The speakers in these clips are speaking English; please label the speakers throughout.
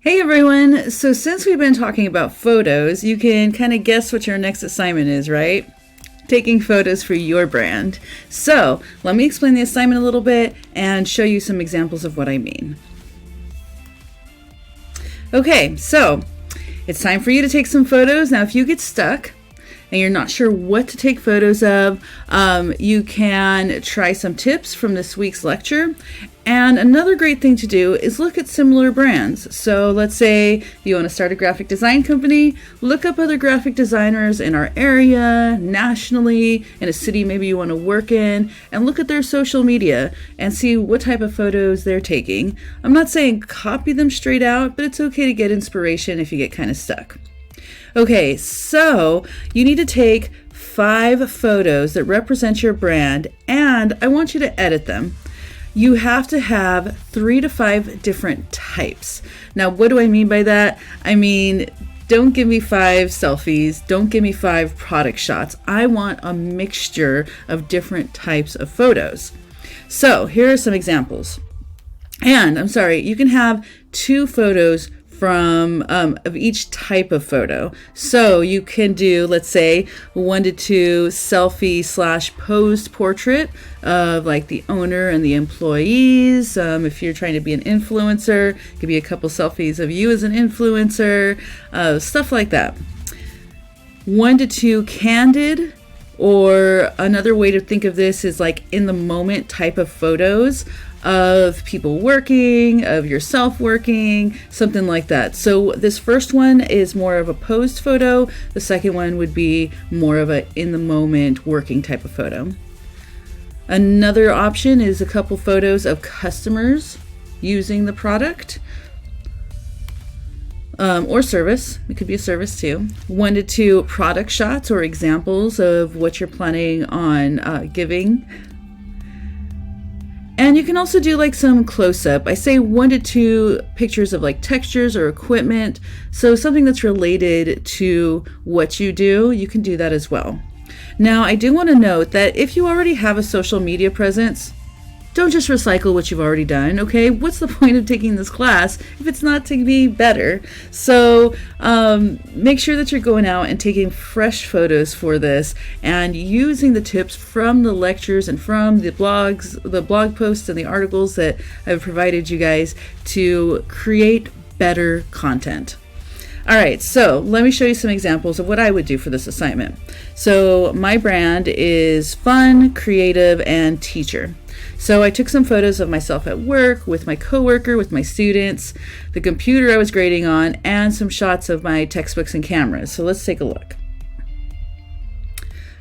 Speaker 1: Hey everyone! So since we've been talking about photos, you can kind of guess what your next assignment is, right? Taking photos for your brand. So let me explain the assignment a little bit and show you some examples of what I mean. Okay, so it's time for you to take some photos. Now if you get stuck and you're not sure what to take photos of, you can try some tips from this week's lecture. And another great thing to do is look at similar brands. So let's say you want to start a graphic design company, look up other graphic designers in our area, nationally, in a city maybe you want to work in, and look at their social media and see what type of photos they're taking. I'm not saying copy them straight out, but it's okay to get inspiration if you get kind of stuck. Okay, so you need to take 5 photos that represent your brand, and I want you to edit them. You have to have 3 to 5 different types. Now, what do I mean by that? I mean, don't give me 5 selfies. Don't give me 5 product shots. I want a mixture of different types of photos. So here are some examples. And I'm sorry, you can have 2 photos from of each type of photo. So you can do, let's say, 1 to 2 selfie / posed portrait of like the owner and the employees. If you're trying to be an influencer, it could be a couple selfies of you as an influencer, stuff like that. 1 to 2 candid, or another way to think of this is like in the moment type of photos of people working, of yourself working, something like that. So this first one is more of a posed photo. The second one would be more of a in the moment working type of photo. Another option is a couple photos of customers using the product or service. It could be a service too. 1 to 2 product shots or examples of what you're planning on giving. And you can also do like some close-up. I say 1 to 2 pictures of like textures or equipment. So something that's related to what you do, you can do that as well. Now, I do want to note that if you already have a social media presence, don't just recycle what you've already done, okay? What's the point of taking this class if it's not to be better? So make sure that you're going out and taking fresh photos for this and using the tips from the lectures and from the blogs, the blog posts and the articles that I've provided you guys to create better content. All right, so let me show you some examples of what I would do for this assignment. So my brand is fun, creative, and teacher. So I took some photos of myself at work, with my coworker, with my students, the computer I was grading on, and some shots of my textbooks and cameras. So let's take a look.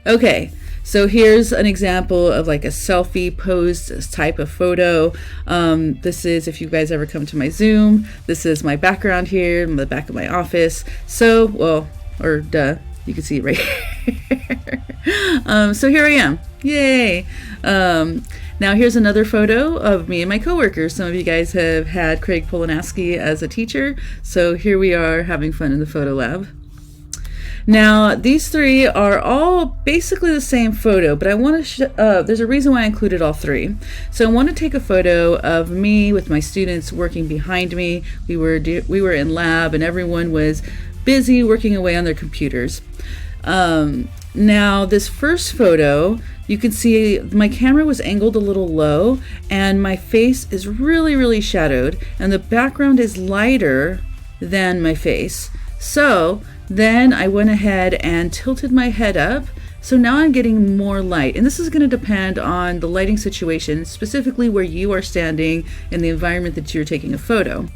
Speaker 1: Okay, so here's an example of like a selfie posed type of photo. This is, if you guys ever come to my Zoom, this is my background here in the back of my office. So, well, or duh, you can see it right here. So here I am, yay. Now here's another photo of me and my coworkers. Some of you guys have had Craig Polanaski as a teacher, so here we are having fun in the photo lab. Now these 3 are all basically the same photo, but I want to there's a reason why I included all 3. So I want to take a photo of me with my students working behind me. We were in lab and everyone was busy working away on their computers. Now this first photo, you can see my camera was angled a little low and my face is really shadowed and the background is lighter than my face. So then I went ahead and tilted my head up. So now I'm getting more light, and this is going to depend on the lighting situation, specifically where you are standing in the environment that you're taking a photo.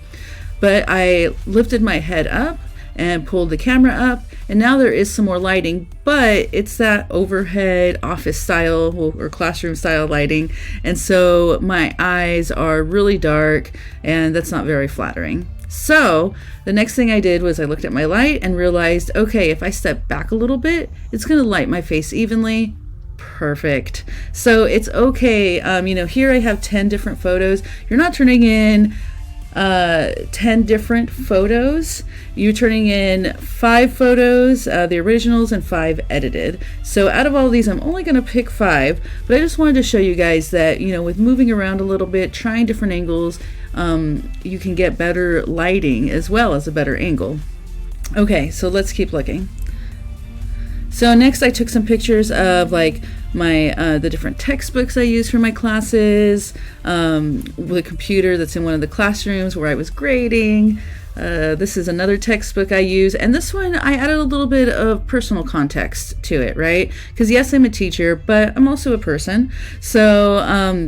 Speaker 1: But I lifted my head up and pulled the camera up, and now there is some more lighting, but it's that overhead office style or classroom style lighting, and so my eyes are really dark and that's not very flattering. So the next thing I did was I looked at my light and realized, okay, if I step back a little bit, it's going to light my face evenly. Perfect. So it's okay. Here I have 10 different photos. You're not turning in 10 different photos. You're turning in 5 photos, the originals, and 5 edited. So out of all of these, I'm only going to pick 5, but I just wanted to show you guys that, you know, with moving around a little bit, trying different angles, you can get better lighting as well as a better angle. Okay, so let's keep looking. So next I took some pictures of like my the different textbooks I use for my classes, the computer that's in one of the classrooms where I was grading. This is another textbook I use, and this one I added a little bit of personal context to it, right? Because yes, I'm a teacher, but I'm also a person. So,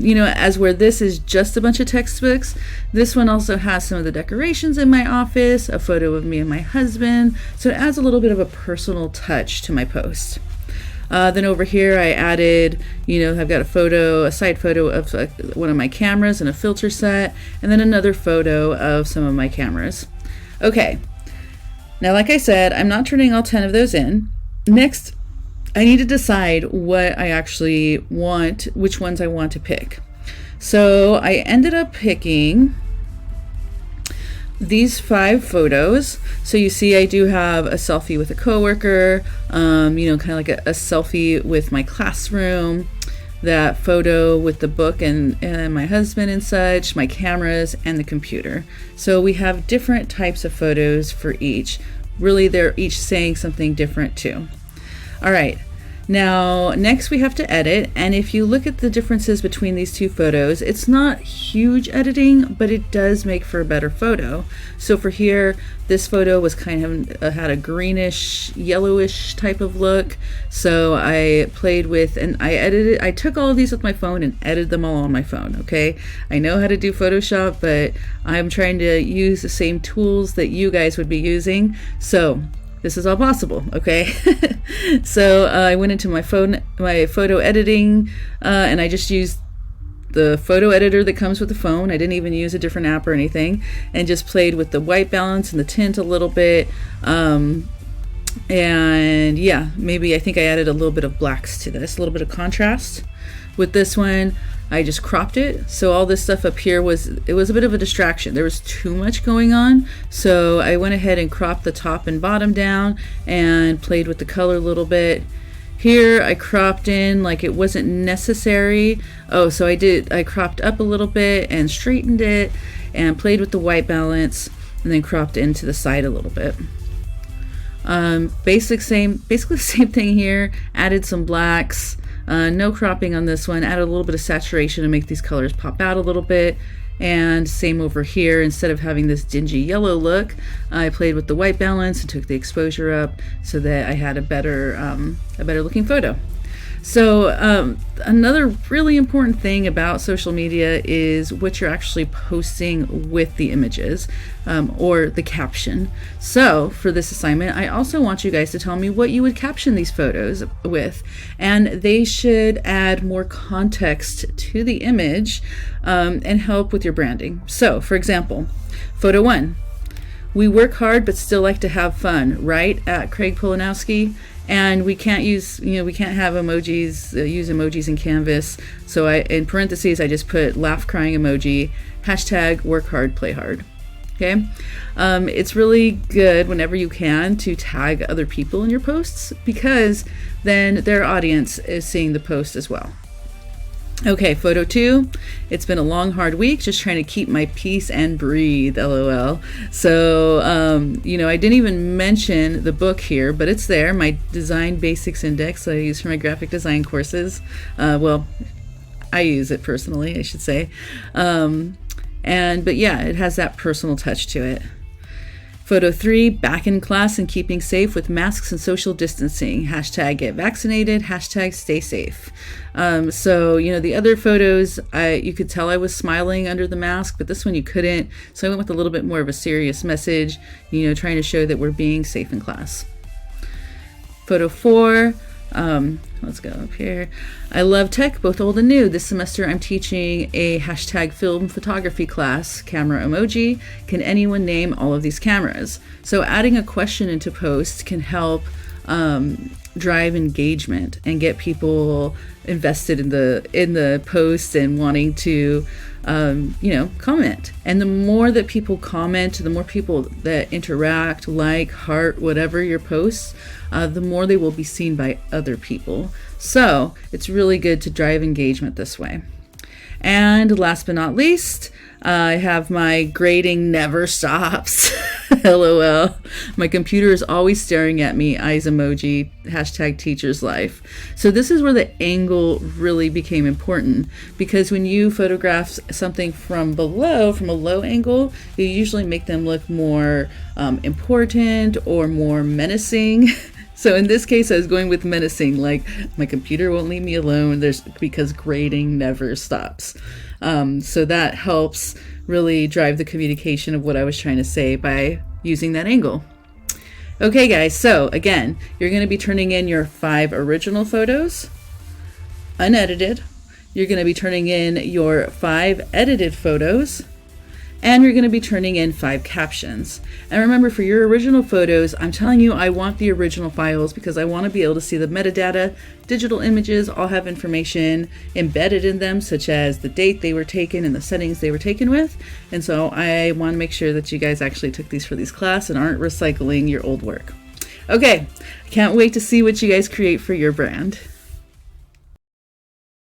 Speaker 1: you know, as where this is just a bunch of textbooks, this one also has some of the decorations in my office, a photo of me and my husband, so it adds a little bit of a personal touch to my post. Then over here I added, you know, I've got a side photo of one of my cameras and a filter set, and then another photo of some of my cameras. Okay, now like I said, I'm not turning all 10 of those in. Next, I need to decide what I actually want, which ones I want to pick. So I ended up picking these 5 photos. So you see I do have a selfie with a coworker, you know, kind of like a selfie with my classroom, that photo with the book and my husband and such, my cameras, and the computer. So we have different types of photos for each. Really, they're each saying something different too. All right. Now, next we have to edit, and if you look at the differences between these 2 photos, it's not huge editing, but it does make for a better photo. So for here, this photo was kind of had a greenish, yellowish type of look. So I played with, and I took all of these with my phone and edited them all on my phone, okay? I know how to do Photoshop, but I'm trying to use the same tools that you guys would be using. So this is all possible, okay? So I went into my photo editing, and I just used the photo editor that comes with the phone. I didn't even use a different app or anything, and just played with the white balance and the tint a little bit. And yeah, maybe I think I added a little bit of blacks to this, a little bit of contrast. With this one, I just cropped it. So all this stuff up here it was a bit of a distraction. There was too much going on. So I went ahead and cropped the top and bottom down and played with the color a little bit. Here I cropped in like it wasn't necessary. Oh, so I cropped up a little bit and straightened it and played with the white balance and then cropped into the side a little bit. Basically the same thing here. Added some blacks. No cropping on this one. Added a little bit of saturation to make these colors pop out a little bit. And same over here. Instead of having this dingy yellow look, I played with the white balance and took the exposure up so that I had a better looking photo. So another really important thing about social media is what you're actually posting with the images, or the caption. So for this assignment, I also want you guys to tell me what you would caption these photos with, and they should add more context to the image and help with your branding. So for example, photo 1, we work hard but still like to have fun, right? At Craig Polanowski. And we can't use, we can't have emojis, use emojis in Canvas. So in parentheses, I just put laugh crying emoji, hashtag work hard, play hard. Okay. It's really good whenever you can to tag other people in your posts, because then their audience is seeing the post as well. Okay, photo 2, it's been a long, hard week, just trying to keep my peace and breathe, LOL. So, I didn't even mention the book here, but it's there, my Design Basics Index that I use for my graphic design courses. Well, I use it personally, I should say. But yeah, it has that personal touch to it. Photo 3, back in class and keeping safe with masks and social distancing. Hashtag get vaccinated, hashtag stay safe. So, the other photos, you could tell I was smiling under the mask, but this one you couldn't. So I went with a little bit more of a serious message, trying to show that we're being safe in class. Photo 4, let's go up here. I love tech, both old and new. This semester I'm teaching a hashtag film photography class, camera emoji. Can anyone name all of these cameras? So adding a question into post can help drive engagement and get people invested in the post and wanting to comment. And the more that people comment, the more people that interact, like, heart, whatever your posts, the more they will be seen by other people. So it's really good to drive engagement this way. And last but not least, I have my grading never stops. LOL. My computer is always staring at me, eyes emoji, #teacher's life. So this is where the angle really became important, because when you photograph something from below, from a low angle, you usually make them look more important or more menacing. So in this case, I was going with menacing, like my computer won't leave me alone because grading never stops. So that helps really drive the communication of what I was trying to say by using that angle. Okay guys, so again, you're going to be turning in your 5 original photos, unedited. You're going to be turning in your 5 edited photos, and you're going to be turning in 5 captions. And remember, for your original photos, I'm telling you, I want the original files because I want to be able to see the metadata. Digital images all have information embedded in them, such as the date they were taken and the settings they were taken with. And so I want to make sure that you guys actually took these for this class and aren't recycling your old work. Okay, I can't wait to see what you guys create for your brand.